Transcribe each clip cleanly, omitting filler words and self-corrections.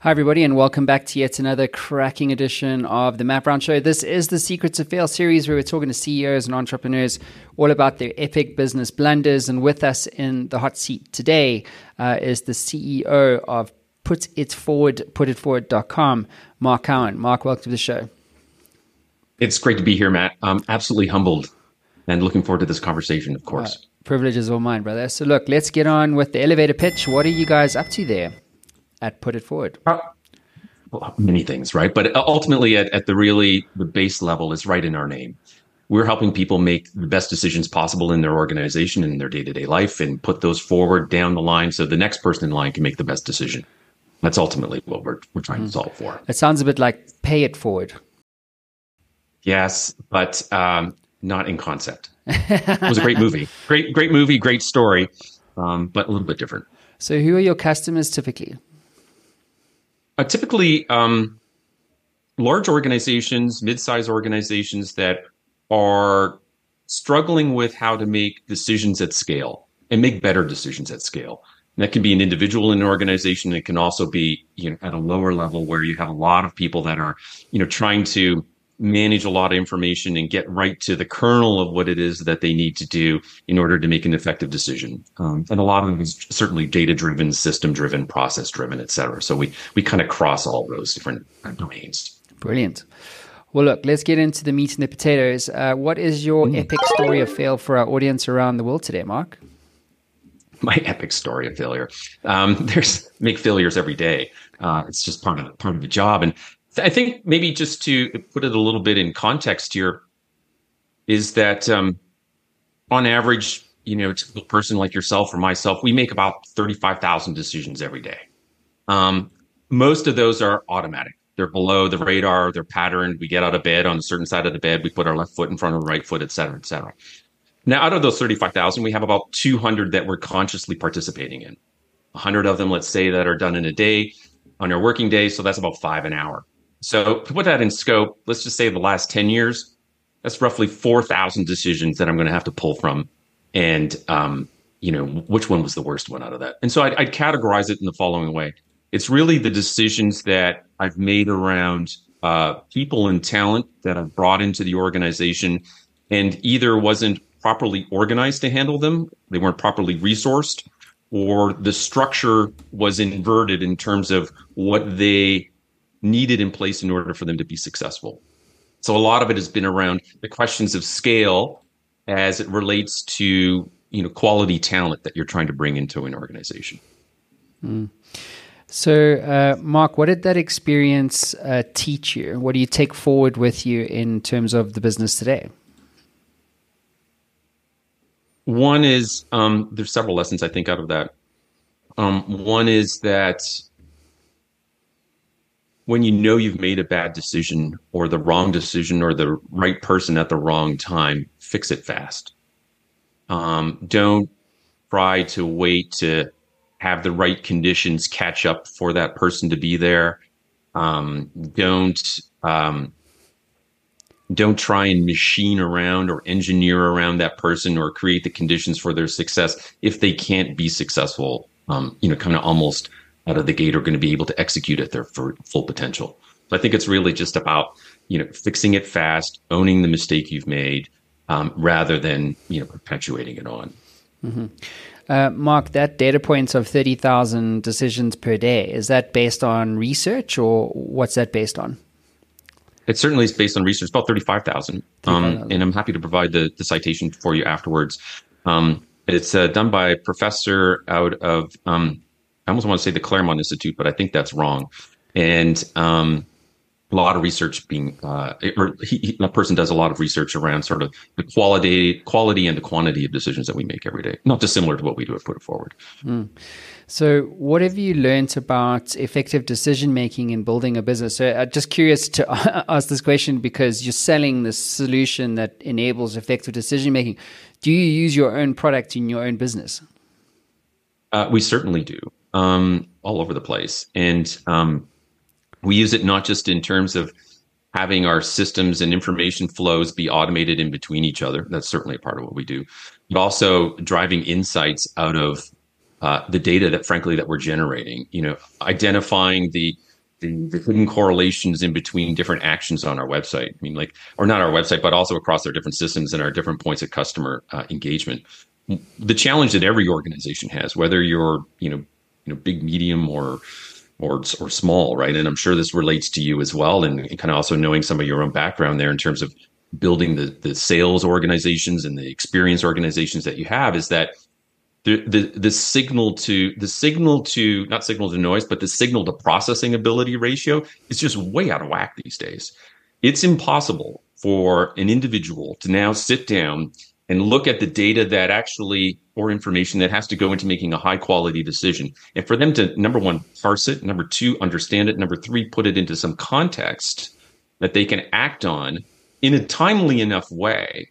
Hi, everybody, and welcome back to yet another cracking edition of the Matt Brown Show. This is the Secrets of Fail series where we're talking to CEOs and entrepreneurs all about their epic business blunders. And with us in the hot seat today is the CEO of putitforward.com, Mark Cowan. Mark, welcome to the show. It's great to be here, Matt. I'm absolutely humbled and looking forward to this conversation, of course. Privilege is all mine, brother. So look, let's get on with the elevator pitch. What are you guys up to there at Put It Forward? Well, many things, right? But ultimately, at the base level is right in our name. We're helping people make the best decisions possible in their organization and in their day-to-day life and put those forward down the line so the next person in line can make the best decision. That's ultimately what we're trying to solve for. It sounds a bit like Pay It Forward. Yes, but not in concept. It was a great movie. Great movie, great story, but a little bit different. So who are your customers typically? Typically, large organizations, mid-sized organizations that are struggling with how to make decisions at scale and make better decisions at scale. And that can be an individual in an organization. It can also be, at a lower level where you have a lot of people that are, trying to manage a lot of information and get right to the kernel of what it is that they need to do in order to make an effective decision. And a lot of it is certainly data-driven, system-driven, process-driven, et cetera. So we kind of cross all those different domains. Brilliant. Well, look, let's get into the meat and the potatoes. What is your epic story of fail for our audience around the world today, Mark? My epic story of failure. There's make failures every day. It's just part of the job. And I think maybe just to put it a little bit in context here is that on average, a typical person like yourself or myself, we make about 35,000 decisions every day. Most of those are automatic. They're below the radar. They're patterned. We get out of bed on a certain side of the bed. We put our left foot in front of the right foot, et cetera, et cetera. Now, out of those 35,000, we have about 200 that we're consciously participating in. 100 of them, let's say, that are done in a day on our working day. So that's about 5 an hour. So to put that in scope, let's just say the last 10 years, that's roughly 4,000 decisions that I'm going to have to pull from. And, which one was the worst one out of that? And so I'd categorize it in the following way. It's really the decisions that I've made around people and talent that I've brought into the organization and either wasn't properly organized to handle them, they weren't properly resourced, or the structure was inverted in terms of what they needed in place in order for them to be successful. So a lot of it has been around the questions of scale as it relates to, quality talent that you're trying to bring into an organization. So, Mark, what did that experience teach you? What do you take forward with you in terms of the business today? One is, there's several lessons I think out of that. One is that when you've made a bad decision or the wrong decision or the right person at the wrong time, fix it fast. Don't try to wait to have the right conditions catch up for that person to be there. Don't try and machine around or engineer around that person or create the conditions for their success if they can't be successful, kind of almost out of the gate are going to be able to execute at their full potential. So I think it's really just about, fixing it fast, owning the mistake you've made, rather than, perpetuating it on. Mm-hmm. Mark, that data points of 30,000 decisions per day, is that based on research or what's that based on? It certainly is based on research, about 35,000. And I'm happy to provide the citation for you afterwards. It's done by a professor out of, I almost want to say the Claremont Institute, but I think that's wrong. And a lot of research that person does a lot of research around sort of the quality and the quantity of decisions that we make every day. Not dissimilar to what we do at Put It Forward. So what have you learned about effective decision-making in building a business? So I'm just curious to ask this question because you're selling this solution that enables effective decision-making. Do you use your own product in your own business? We certainly do, all over the place. And we use it not just in terms of having our systems and information flows be automated in between each other. That's certainly a part of what we do. But also driving insights out of the data that, frankly, that we're generating. Identifying the the hidden correlations in between different actions on our website. I mean, like, or not our website, but also across our different systems and our different points of customer engagement. The challenge that every organization has, whether you're, big, medium, or small, right? And I'm sure this relates to you as well, and kind of also knowing some of your own background there in terms of building the sales organizations and the experience organizations that you have, is that the signal to not signal to noise, but the signal to processing ability ratio is just way out of whack these days. It's impossible for an individual to now sit down and look at the data that actually, or information that has to go into making a high quality decision. And for them to, number one, parse it, number two, understand it, number three, put it into some context that they can act on in a timely enough way,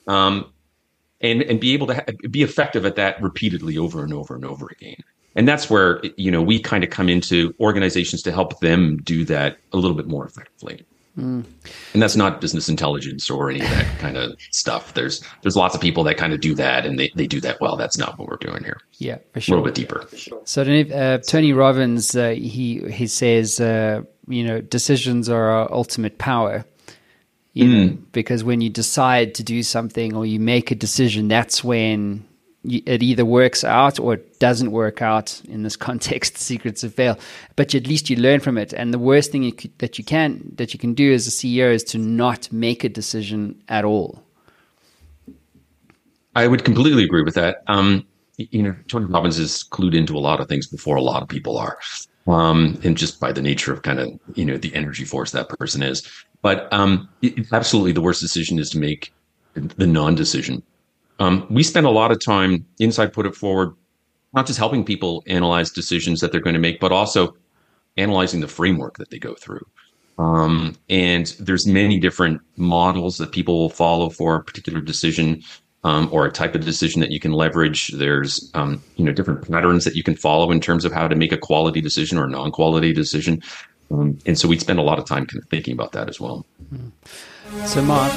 and be able to be effective at that repeatedly over and over and over again. And that's where, we kind of come into organizations to help them do that a little bit more effectively. And that's not business intelligence or any of that kind of stuff. There's lots of people that kind of do that, and they do that well. That's not what we're doing here. Yeah, for sure. A little bit deeper. So I don't know if, Tony Robbins, he says, decisions are our ultimate power. Because when you decide to do something or you make a decision, that's when it either works out or it doesn't work out. In this context, secrets of fail. But at least you learn from it. And the worst thing that you can do as a CEO is to not make a decision at all. I would completely agree with that. Tony Robbins is clued into a lot of things before a lot of people are. And just by the nature of kind of, the energy force that person is. But absolutely the worst decision is to make the non-decision. We spend a lot of time inside Put It Forward, not just helping people analyze decisions that they're going to make, but also analyzing the framework that they go through. And there's many different models that people will follow for a particular decision, or a type of decision that you can leverage. There's, different patterns that you can follow in terms of how to make a quality decision or a non-quality decision. And so we spend a lot of time kind of thinking about that as well. So Mark,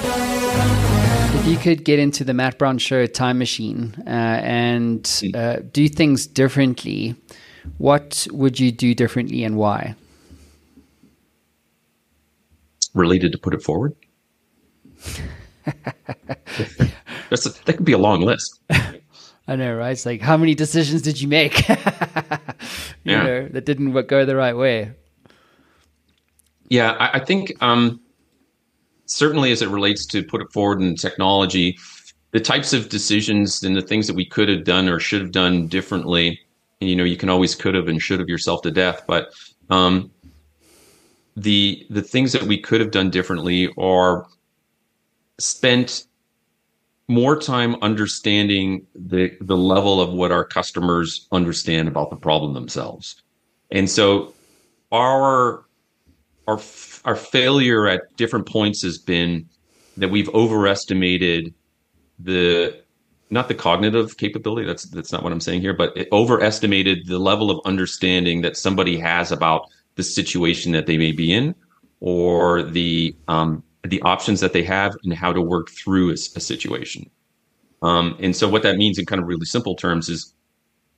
if you could get into the Matt Brown Show time machine and do things differently, what would you do differently and why? Related to Put It Forward? That could be a long list. I know, right? It's like, how many decisions did you make that didn't go the right way? Yeah, I think certainly as it relates to Put It Forward and technology, the types of decisions and the things that we could have done or should have done differently, and, you can always could have and should have yourself to death, but the things that we could have done differently are spent more time understanding the level of what our customers understand about the problem themselves. And so our failure at different points has been that we've overestimated not the cognitive capability, that's not what I'm saying here, but it overestimated the level of understanding that somebody has about the situation that they may be in, or the options that they have and how to work through a situation. And so what that means in kind of really simple terms is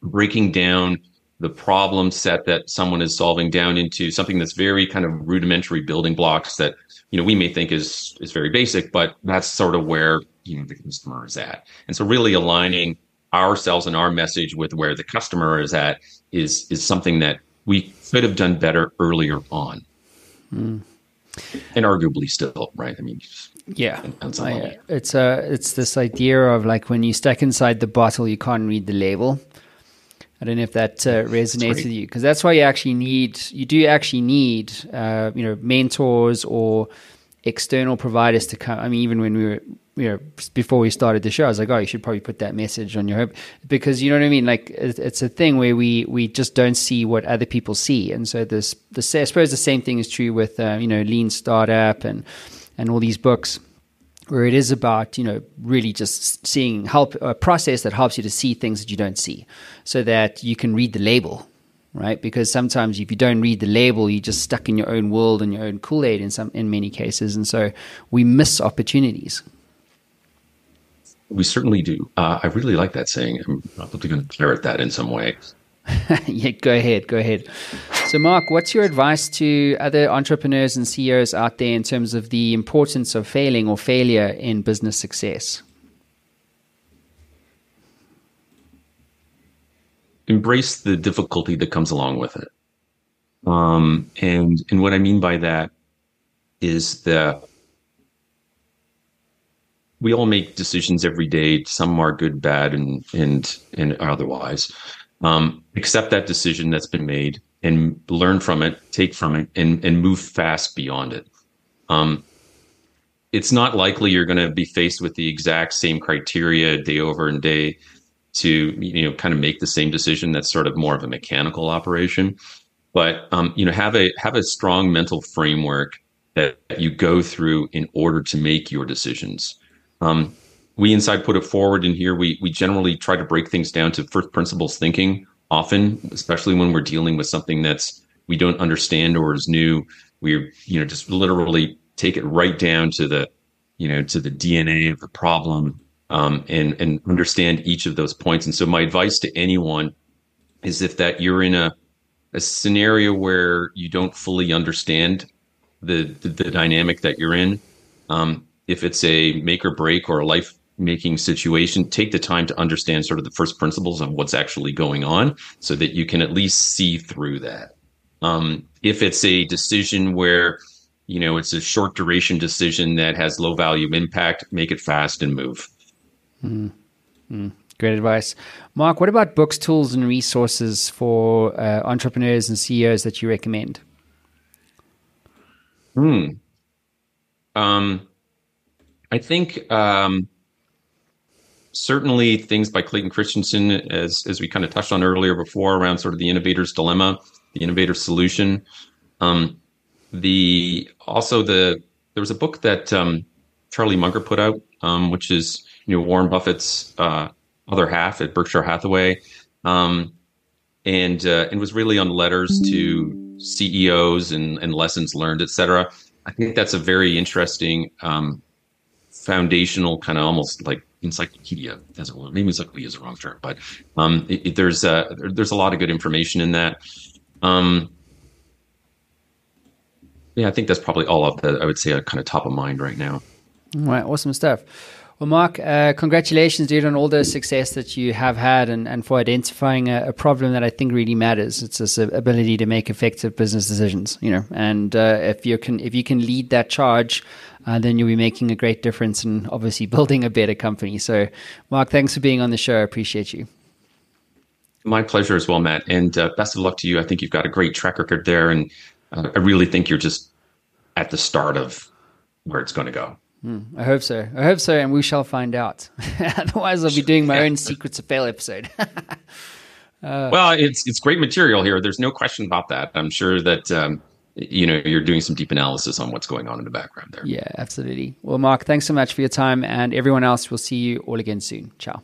breaking down the problem set that someone is solving down into something that's very kind of rudimentary building blocks that, we may think is very basic, but that's sort of where, the customer is at. And so really aligning ourselves and our message with where the customer is at is something that we could have done better earlier on. And arguably still, right? I mean, yeah, it's this idea of like when you step inside the bottle, you can't read the label. I don't know if that resonates with you, because that's why you do actually need mentors or external providers to come. I mean, even when we were, before we started the show, I was like, oh, you should probably put that message on your home, because you know what I mean? Like it's a thing where we just don't see what other people see. And so I suppose the same thing is true with, Lean Startup and all these books, where it is about, really just seeing a process that helps you to see things that you don't see, so that you can read the label, right? Because sometimes if you don't read the label, you're just stuck in your own world and your own Kool-Aid in many cases. And so we miss opportunities. We certainly do. I really like that saying. I'm probably going to parrot that in some way. Yeah, go ahead. So, Mark, what's your advice to other entrepreneurs and CEOs out there in terms of the importance of failing or failure in business success? Embrace the difficulty that comes along with it. And what I mean by that is that we all make decisions every day. Some are good, bad, and otherwise. Accept that decision that's been made and learn from it, take from it, and move fast beyond it. It's not likely you're going to be faced with the exact same criteria day over and day to kind of make the same decision. That's sort of more of a mechanical operation. But have a strong mental framework that you go through in order to make your decisions. We inside Put It Forward in here, we generally try to break things down to first principles thinking often, especially when we're dealing with something that's we don't understand or is new. We just literally take it right down to the DNA of the problem, and understand each of those points. And so my advice to anyone is if that you're in a scenario where you don't fully understand the dynamic that you're in, if it's a make or break or a life making situation, take the time to understand sort of the first principles of what's actually going on so that you can at least see through that. If it's a decision where, it's a short duration decision that has low value impact, make it fast and move. Great advice. Mark, what about books, tools, and resources for entrepreneurs and CEOs that you recommend? I think certainly things by Clayton Christensen, as we kind of touched on earlier before, around sort of the innovator's dilemma, the innovator's solution. There was a book that Charlie Munger put out, which is Warren Buffett's other half at Berkshire Hathaway, and was really on letters to CEOs and lessons learned, et cetera. I think that's a very interesting foundational kind of almost like encyclopedia. Maybe encyclopedia is the wrong term, but there's a lot of good information in that. I think that's probably all of that I would say are kind of top of mind right now. All right, awesome stuff. Well, Mark, congratulations, dude, on all the success that you have had and for identifying a problem that I think really matters. It's this ability to make effective business decisions, and if you can lead that charge, then you'll be making a great difference and obviously building a better company. So, Mark, thanks for being on the show. I appreciate you. My pleasure as well, Matt. And best of luck to you. I think you've got a great track record there. And I really think you're just at the start of where it's going to go. I hope so. And we shall find out. Otherwise, I'll be doing my own Secrets to Fail episode. Well, it's great material here. There's no question about that. I'm sure that you're doing some deep analysis on what's going on in the background there. Yeah, absolutely. Well, Mark, thanks so much for your time, and everyone else, we'll see you all again soon. Ciao.